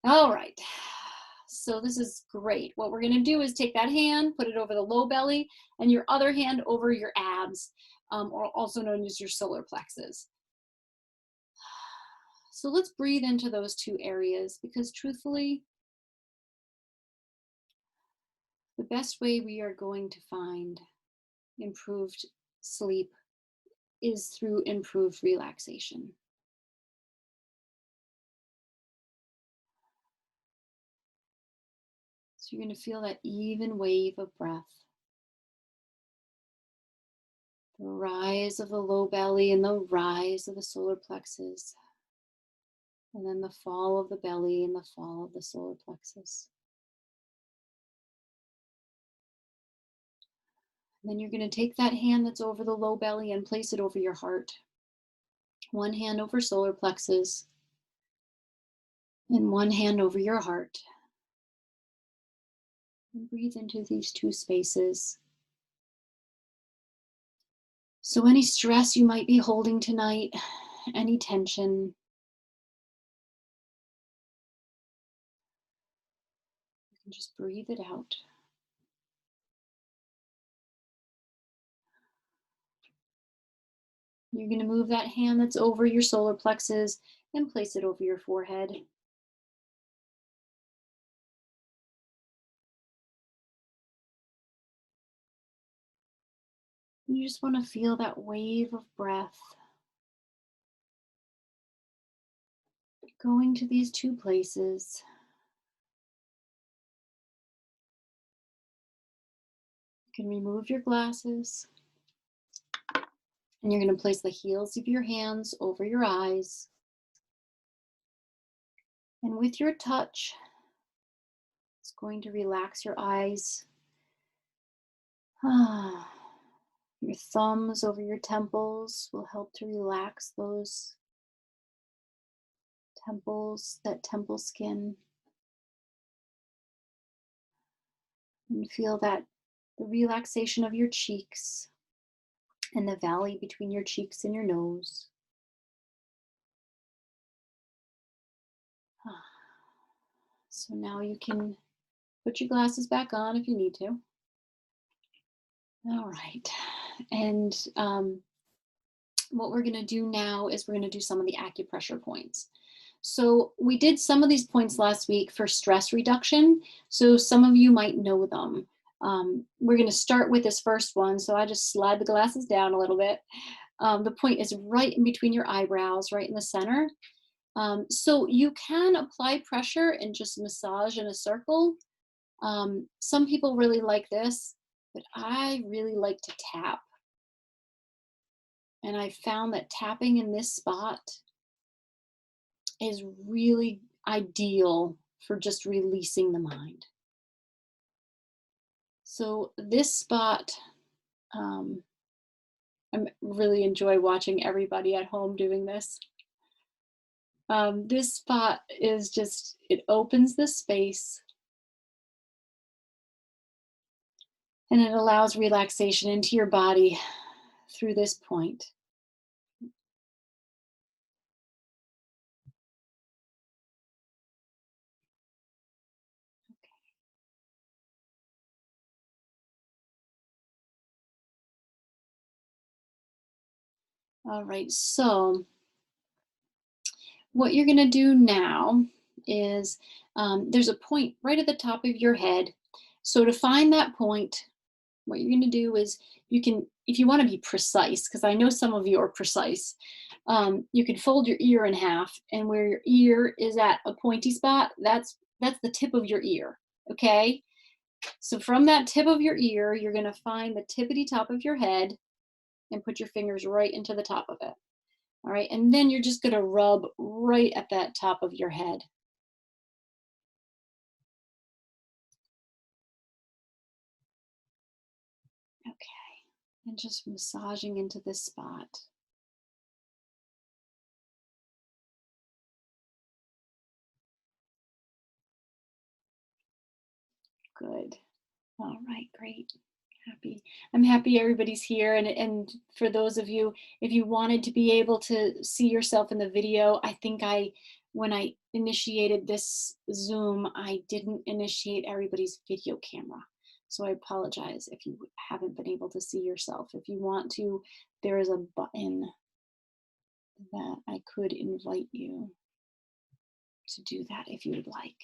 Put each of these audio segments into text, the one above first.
All right. So this is great. What we're going to do is take that hand, put it over the low belly, and your other hand over your abs, or also known as your solar plexus. So let's breathe into those two areas because truthfully, the best way we are going to find improved sleep is through improved relaxation. So you're going to feel that even wave of breath, the rise of the low belly and the rise of the solar plexus, and then the fall of the belly and the fall of the solar plexus. And then you're going to take that hand that's over the low belly and place it over your heart. One hand over solar plexus and one hand over your heart. And breathe into these two spaces. So any stress you might be holding tonight, any tension, you can just breathe it out. You're going to move that hand that's over your solar plexus and place it over your forehead. You just want to feel that wave of breath going to these two places. You can remove your glasses and you're going to place the heels of your hands over your eyes. And with your touch, it's going to relax your eyes. Your thumbs over your temples will help to relax those temples, that temple skin. And feel that the relaxation of your cheeks and the valley between your cheeks and your nose. So now you can put your glasses back on if you need to. All right. And what we're going to do now is we're going to do some of the acupressure points. So we did some of these points last week for stress reduction. So some of you might know them. We're going to start with this first one. So I just slide the glasses down a little bit. The point is right in between your eyebrows, right in the center. So you can apply pressure and just massage in a circle. Some people really like this, but I really like to tap. And I found that tapping in this spot is really ideal for just releasing the mind. So this spot, I really enjoy watching everybody at home doing this. This spot is just, it opens the space and it allows relaxation into your body through this point. All right, so what you're going to do now is there's a point right at the top of your head. So to find that point, what you're going to do is you can, if you want to be precise, because I know some of you are precise, you can fold your ear in half, and where your ear is at a pointy spot, that's the tip of your ear. Okay, so from that tip of your ear, you're going to find the tippity top of your head and put your fingers right into the top of it. All right, and then you're just going to rub right at that top of your head. Okay, and just massaging into this spot. Good. All right, great. Happy. I'm happy everybody's here. And for those of you, if you wanted to be able to see yourself in the video, I think when I initiated this Zoom, I didn't initiate everybody's video camera. So I apologize if you haven't been able to see yourself. If you want to, there is a button that I could invite you to do that if you would like.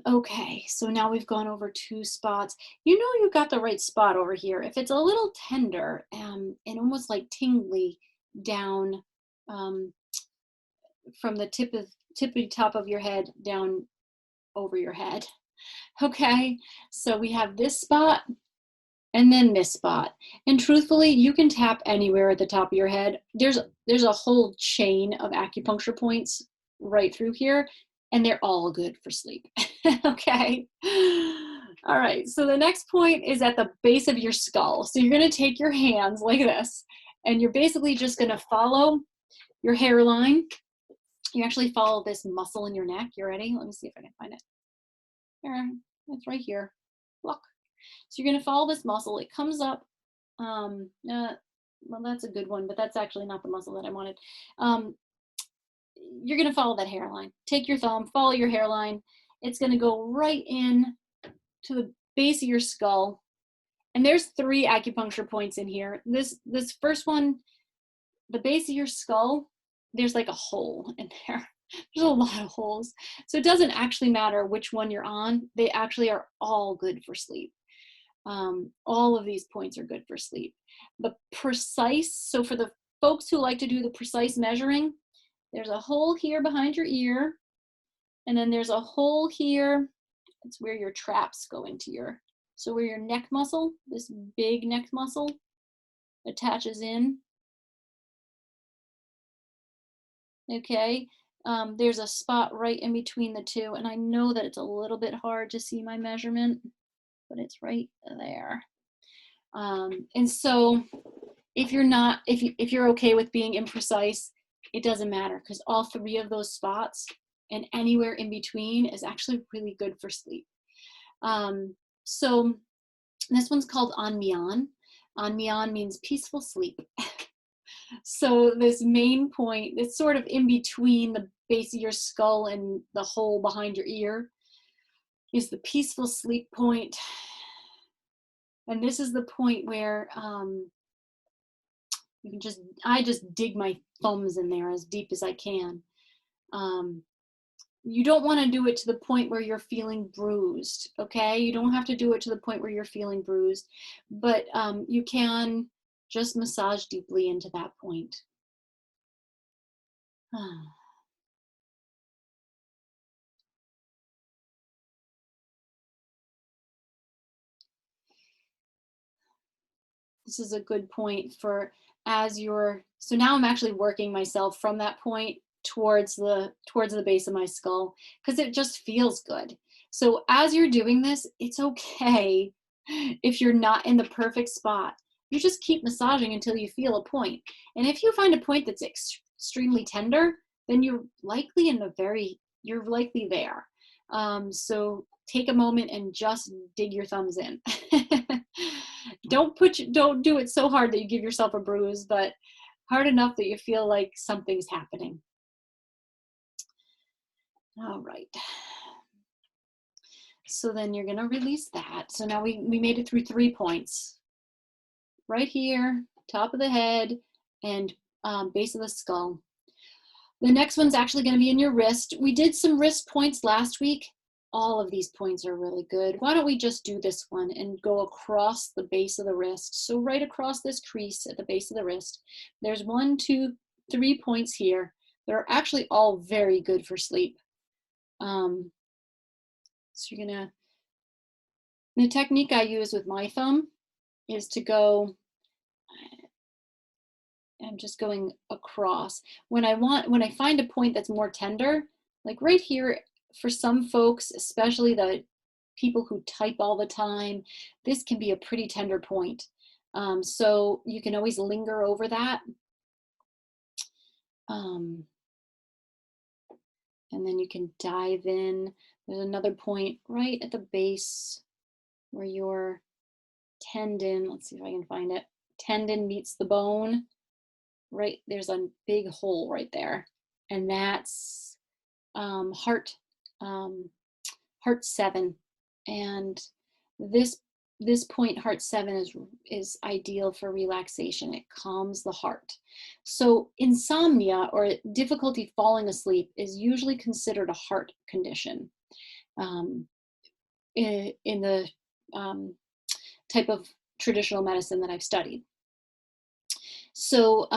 Okay, so now we've gone over 2 spots. You know you got the right spot over here. If it's a little tender and almost like tingly down from the tippy top of your head down over your head. Okay, so we have this spot and then this spot. And truthfully, you can tap anywhere at the top of your head. There's a whole chain of acupuncture points right through here, and they're all good for sleep. Okay. All right, so the next point is at the base of your skull. So you're going to take your hands like this, and you're basically just going to follow your hairline. You actually follow this muscle in your neck. You ready? Let me see if I can find it. Here, it's right here. Look. So you're going to follow this muscle. It comes up. Well, that's a good one, but that's actually not the muscle that I wanted. You're going to follow that hairline. Take your thumb, follow your hairline. It's going to go right in to the base of your skull. And there's 3 acupuncture points in here. This first one, the base of your skull, there's like a hole in there. There's a lot of holes. So it doesn't actually matter which one you're on. They actually are all good for sleep. All of these points are good for sleep. The precise, so for the folks who like to do the precise measuring, there's a hole here behind your ear, and then there's a hole here. It's where your traps go into your, so where your neck muscle, this big neck muscle, attaches in. Okay, there's a spot right in between the 2, and I know that it's a little bit hard to see my measurement, but it's right there. And so if you're okay with being imprecise, it doesn't matter, because all 3 of those spots and anywhere in between is actually really good for sleep. So this one's called Anmian. Anmian means peaceful sleep. So this main point, it's sort of in between the base of your skull and the hole behind your ear, is the peaceful sleep point. And this is the point where you can I just dig my thumbs in there as deep as I can. You don't want to do it to the point where you're feeling bruised, okay? You don't have to do it to the point where you're feeling bruised, but you can just massage deeply into that point. This is a good point for so now I'm actually working myself from that point towards the base of my skull, because it just feels good. So as you're doing this, it's okay if you're not in the perfect spot. You just keep massaging until you feel a point. And if you find a point that's extremely tender, then you're likely there. So take a moment and just dig your thumbs in. Don't do it so hard that you give yourself a bruise, but hard enough that you feel like something's happening. All right. So then you're going to release that. So now we made it through 3 points. Right here, top of the head, and base of the skull. The next one's actually going to be in your wrist. We did some wrist points last week. All of these points are really good. Why don't we just do this one and go across the base of the wrist? So right across this crease at the base of the wrist, there's 1, 2, 3 points here. They're actually all very good for sleep. So you're gonna, the technique I use with my thumb is to go, I'm just going across. When I find a point that's more tender, like right here, for some folks, especially the people who type all the time, this can be a pretty tender point. So you can always linger over that. And then you can dive in. There's another point right at the base where your tendon, let's see if I can find it, tendon meets the bone. Right, there's a big hole right there. And that's heart, heart 7, and this point, heart 7, is ideal for relaxation. It calms the heart. So insomnia, or difficulty falling asleep, is usually considered a heart condition in the type of traditional medicine that I've studied. So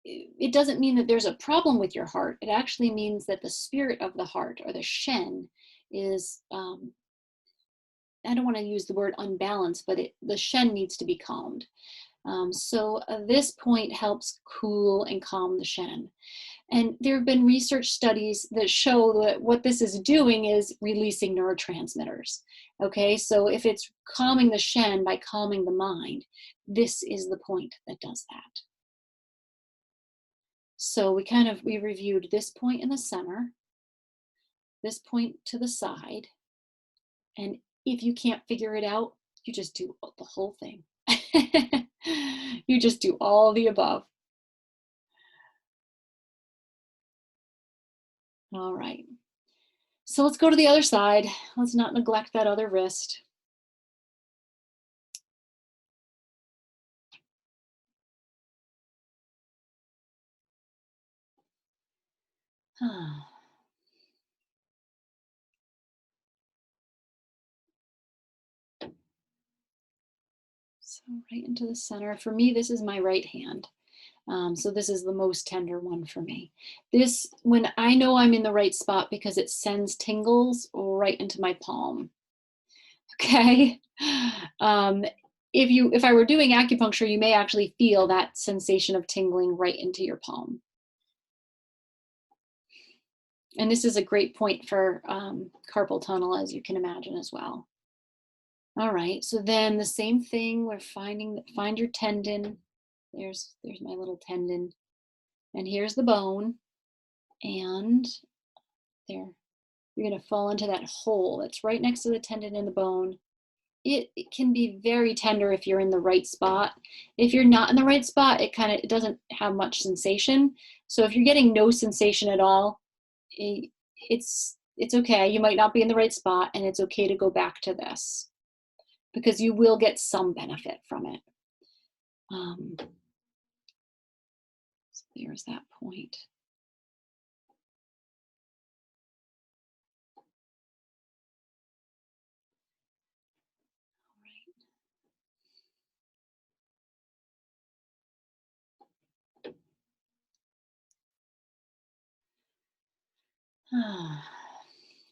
it doesn't mean that there's a problem with your heart. It actually means that the spirit of the heart, or the shen, is, I don't want to use the word unbalanced, but the shen needs to be calmed. So this point helps cool and calm the shen. And there have been research studies that show that what this is doing is releasing neurotransmitters. Okay, so if it's calming the shen by calming the mind, this is the point that does that. So we reviewed this point in the center, this point to the side, and if you can't figure it out, you just do the whole thing. You just do all the above. All right. So let's go to the other side. Let's not neglect that other wrist. So right into the center. For me, this is my right hand. So this is the most tender one for me. This, when I know I'm in the right spot, because it sends tingles right into my palm. Okay. If I were doing acupuncture, you may actually feel that sensation of tingling right into your palm. And this is a great point for carpal tunnel, as you can imagine as well. All right, so then the same thing, we're find your tendon. There's my little tendon. And here's the bone. And there, you're gonna fall into that hole that's right next to the tendon in the bone. It can be very tender if you're in the right spot. If you're not in the right spot, it doesn't have much sensation. So if you're getting no sensation at all, it's okay. You might not be in the right spot, and it's okay to go back to this, because you will get some benefit from it. So there's that point.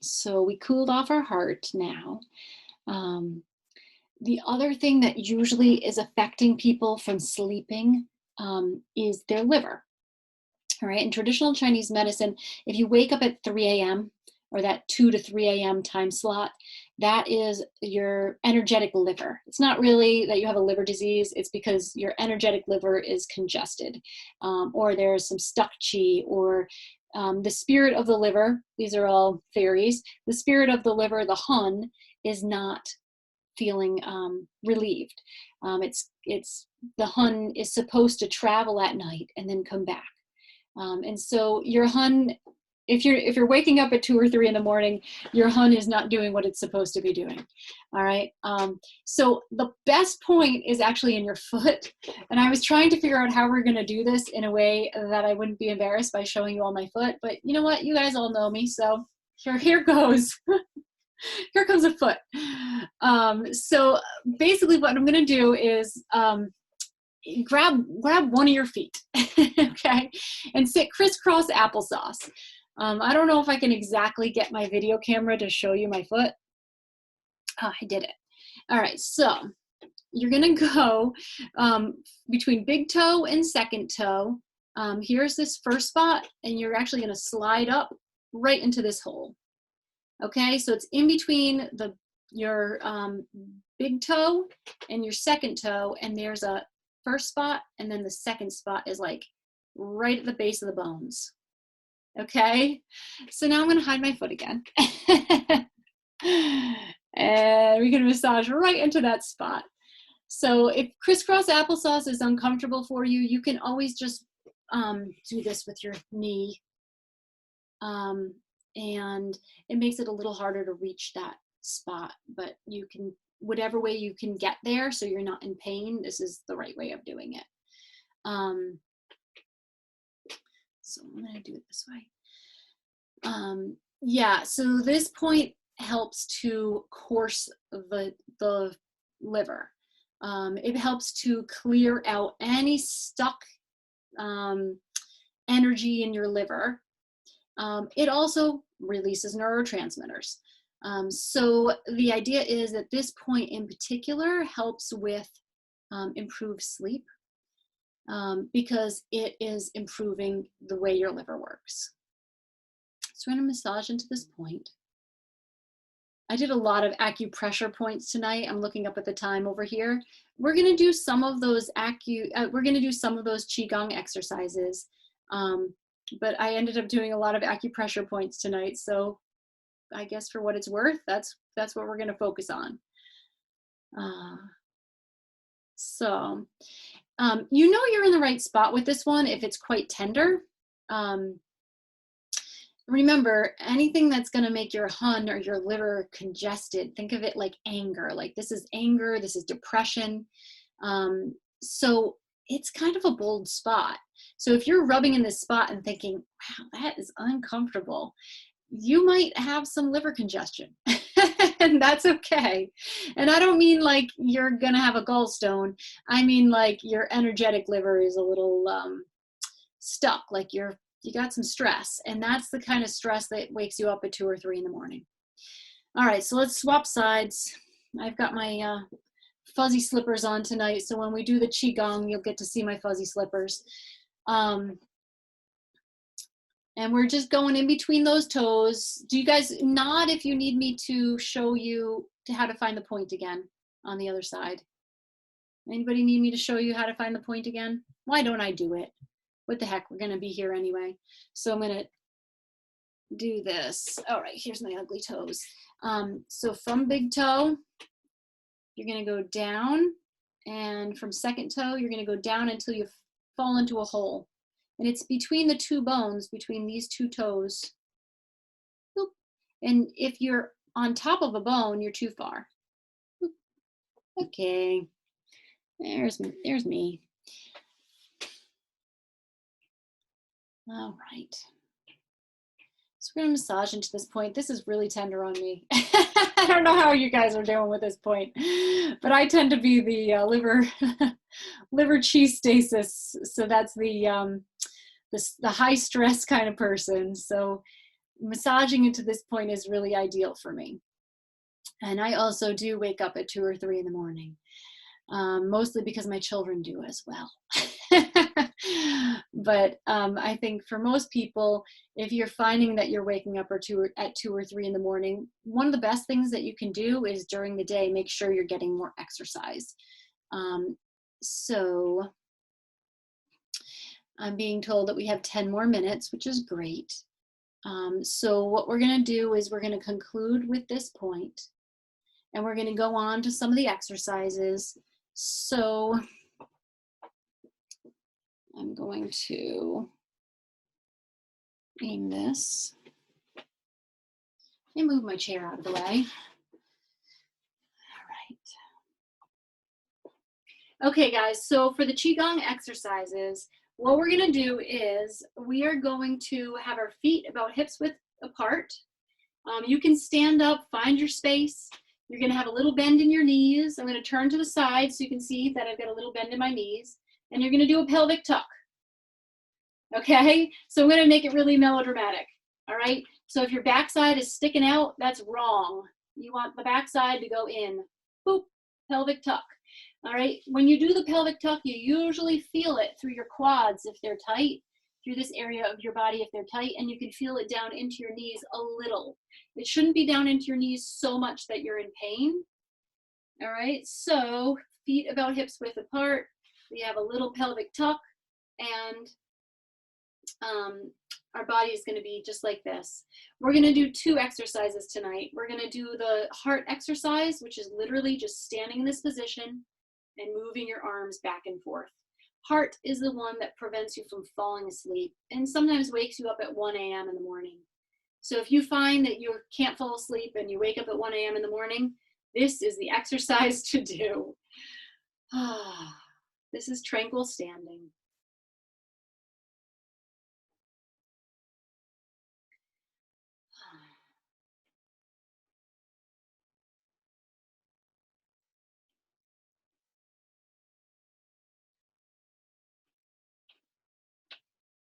So we cooled off our heart now. The other thing that usually is affecting people from sleeping is their liver. All right, in traditional Chinese medicine, if you wake up at 3 a.m. or that 2 to 3 a.m. time slot, that is your energetic liver. It's not really that you have a liver disease, it's because your energetic liver is congested, or there's some stuck qi, or the spirit of the liver, these are all theories, the spirit of the liver, the hun, is not feeling relieved. It's the hun is supposed to travel at night and then come back. And so your hun, if you're waking up at 2 or 3 in the morning, your hun is not doing what it's supposed to be doing. All right. So the best point is actually in your foot. And I was trying to figure out how we're going to do this in a way that I wouldn't be embarrassed by showing you all my foot. But you know what? You guys all know me. So here goes. Here comes a foot. So basically what I'm going to do is grab one of your feet, okay, and sit crisscross applesauce. I don't know if I can exactly get my video camera to show you my foot. Oh, I did it. All right, so you're gonna go between big toe and second toe. Here's this first spot, and you're actually gonna slide up right into this hole. Okay, so it's in between your big toe and your second toe, and there's a first spot, and then the second spot is like right at the base of the bones. Okay, so now I'm going to hide my foot again. And we can massage right into that spot. So if crisscross applesauce is uncomfortable for you, you can always just do this with your knee. and it makes it a little harder to reach that spot, but you can, whatever way you can get there so you're not in pain, this is the right way of doing it. So I'm going to do it this way. Yeah, so this point helps to course the liver. It helps to clear out any stuck energy in your liver. It also releases neurotransmitters. So the idea is that this point in particular helps with improved sleep because it is improving the way your liver works. So we're going to massage into this point. I did a lot of acupressure points tonight. I'm looking up at the time over here. We're going to do some of those Qigong exercises. But I ended up doing a lot of acupressure points tonight. So I guess for what it's worth, that's what we're going to focus on. You know you're in the right spot with this one if it's quite tender. Remember, anything that's going to make your hun or your liver congested, think of it like anger. Like this is anger, this is depression. So it's kind of a bold spot. So if you're rubbing in this spot and thinking, wow, that is uncomfortable, you might have some liver congestion. And that's okay. And I don't mean like you're going to have a gallstone. I mean like your energetic liver is a little stuck, like you got some stress, and that's the kind of stress that wakes you up at 2 or 3 in the morning. All right, so let's swap sides. I've got my fuzzy slippers on tonight, so when we do the Qigong, you'll get to see my fuzzy slippers. And we're just going in between those toes. Do you guys nod if you need me to show you how to find the point again on the other side? Anybody need me to show you how to find the point again? Why don't I do it? What the heck, we're gonna be here anyway. So I'm gonna do this. All right, here's my ugly toes. So from big toe, you're gonna go down, and from second toe, you're gonna go down until you fall into a hole. And it's between the 2 bones, between these 2 toes. Boop. And if you're on top of a bone, you're too far. Boop. Okay, there's me. All right. So we're going to massage into this point. This is really tender on me. I don't know how you guys are doing with this point, but I tend to be the liver chi stasis. So that's the high stress kind of person. So massaging into this point is really ideal for me. And I also do wake up at 2 or 3 in the morning, mostly because my children do as well. But I think for most people, if you're finding that you're waking up at 2 or 3 in the morning, one of the best things that you can do is during the day, make sure you're getting more exercise. So I'm being told that we have 10 more minutes, which is great. So what we're going to do is we're going to conclude with this point, and we're going to go on to some of the exercises. So I'm going to aim this and move my chair out of the way. All right. Okay, guys, so for the Qigong exercises, what we're going to do is we are going to have our feet about hips width apart. You can stand up, find your space. You're going to have a little bend in your knees. I'm going to turn to the side so you can see that I've got a little bend in my knees. And you're going to do a pelvic tuck. Okay, so I'm going to make it really melodramatic. All right, so if your backside is sticking out, that's wrong. You want the backside to go in. Boop, pelvic tuck. All right, when you do the pelvic tuck, you usually feel it through your quads if they're tight, through this area of your body if they're tight, and you can feel it down into your knees a little. It shouldn't be down into your knees so much that you're in pain. All right, so feet about hips width apart. We have a little pelvic tuck, and our body is going to be just like this. We're going to do 2 exercises tonight. We're going to do the heart exercise, which is literally just standing in this position and moving your arms back and forth. Heart is the one that prevents you from falling asleep and sometimes wakes you up at 1 a.m. in the morning. So if you find that you can't fall asleep and you wake up at 1 a.m. in the morning, this is the exercise to do. This is tranquil standing.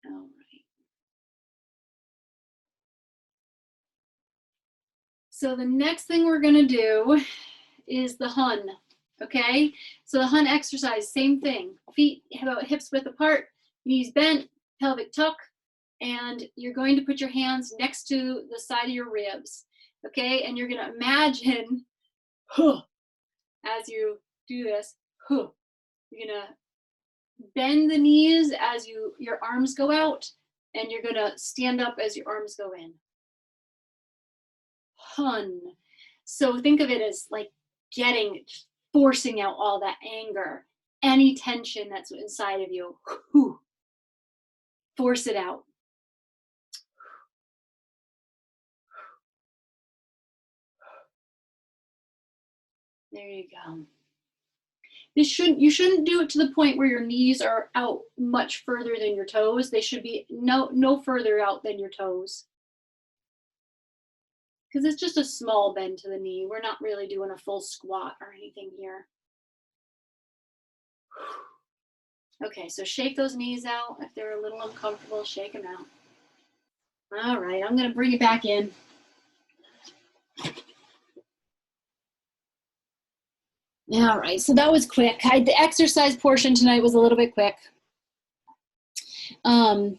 All right. So the next thing we're going to do is the hun. Okay, so the hun exercise, same thing. Feet about hips width apart, knees bent, pelvic tuck, and you're going to put your hands next to the side of your ribs. Okay, and you're going to imagine as you do this, you're going to bend the knees as your arms go out, and you're going to stand up as your arms go in. Hun. So think of it as like forcing out all that anger, any tension that's inside of you. Force it out. There you go. You shouldn't do it to the point where your knees are out much further than your toes. They should be no further out than your toes. Because it's just a small bend to the knee. We're not really doing a full squat or anything here. Okay, so shake those knees out. If they're a little uncomfortable, shake them out. All right, I'm gonna bring it back in. All right, so that was quick. The exercise portion tonight was a little bit quick. I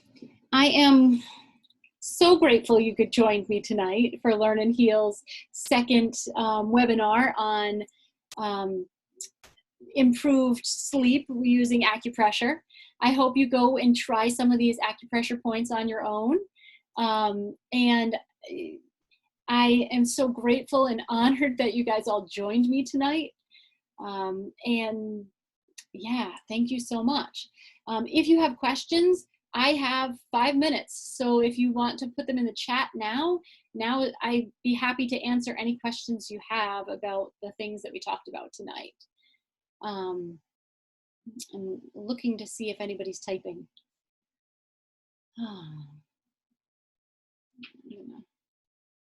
am so grateful you could join me tonight for Learn and Heal's second webinar on improved sleep using acupressure. I hope you go and try some of these acupressure points on your own. And I am so grateful and honored that you guys all joined me tonight. And yeah, thank you so much. If you have questions, I have 5 minutes. So if you want to put them in the chat now I'd be happy to answer any questions you have about the things that we talked about tonight. I'm looking to see if anybody's typing.